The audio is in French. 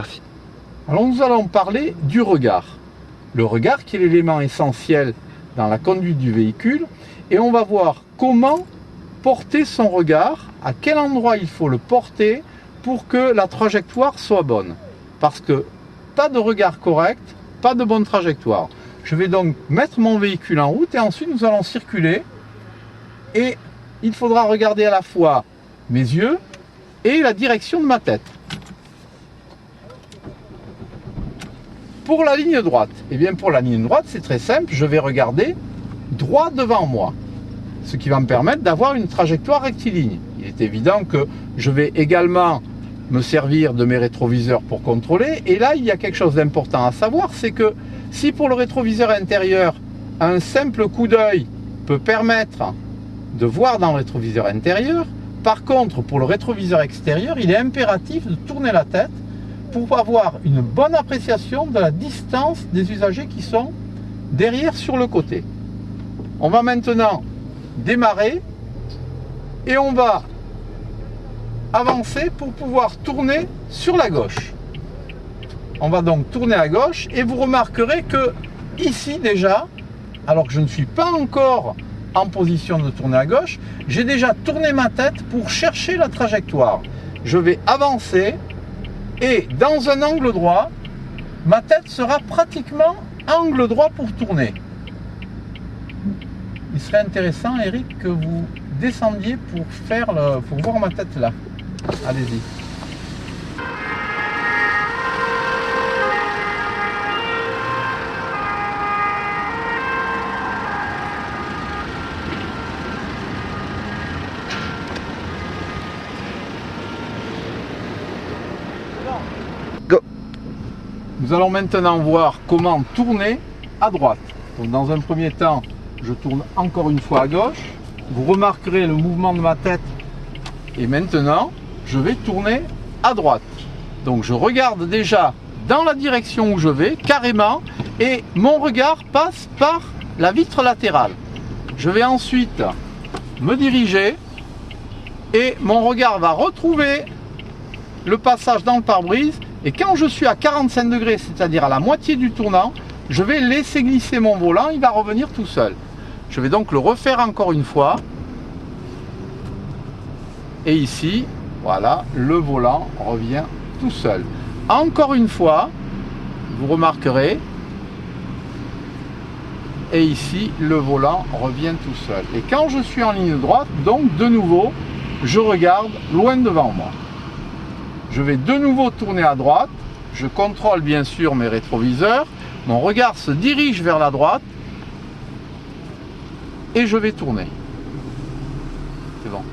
faire-ci? Alors nous allons parler du regard. Le regard qui est l'élément essentiel dans la conduite du véhicule. Et on va voir comment porter son regard, à quel endroit il faut le porter pour que la trajectoire soit bonne. Parce que pas de regard correct, pas de bonne trajectoire. Je vais donc mettre mon véhicule en route et ensuite nous allons circuler. Et il faudra regarder à la fois mes yeux et la direction de ma tête. Pour la ligne droite, eh bien pour la ligne droite, c'est très simple, je vais regarder droit devant moi, ce qui va me permettre d'avoir une trajectoire rectiligne. Il est évident que je vais également me servir de mes rétroviseurs pour contrôler, et là il y a quelque chose d'important à savoir, c'est que si pour le rétroviseur intérieur, un simple coup d'œil peut permettre de voir dans le rétroviseur intérieur, par contre pour le rétroviseur extérieur, il est impératif de tourner la tête pour avoir une bonne appréciation de la distance des usagers qui sont derrière sur le côté. On va maintenant démarrer et on va avancer pour pouvoir tourner sur la gauche. On va donc tourner à gauche et vous remarquerez que ici déjà, alors que je ne suis pas encore en position de tourner à gauche, j'ai déjà tourné ma tête pour chercher la trajectoire. Je vais avancer et dans un angle droit, ma tête sera pratiquement angle droit pour tourner. Il serait intéressant, Eric, que vous descendiez pour voir ma tête là. Allez-y. Go. Nous allons maintenant voir comment tourner à droite. Donc dans un premier temps, je tourne encore une fois à gauche. Vous remarquerez le mouvement de ma tête. Et maintenant, je vais tourner à droite. Donc je regarde déjà dans la direction où je vais, carrément. Et mon regard passe par la vitre latérale. Je vais ensuite me diriger. Et mon regard va retrouver le passage dans le pare-brise. Et quand je suis à 45 degrés, c'est-à-dire à la moitié du tournant, je vais laisser glisser mon volant, il va revenir tout seul. Je vais donc le refaire encore une fois. Et ici, voilà, le volant revient tout seul. Encore une fois, vous remarquerez, et ici, le volant revient tout seul. Et quand je suis en ligne droite, donc de nouveau, je regarde loin devant moi. Je vais de nouveau tourner à droite, je contrôle bien sûr mes rétroviseurs, mon regard se dirige vers la droite et je vais tourner. C'est bon.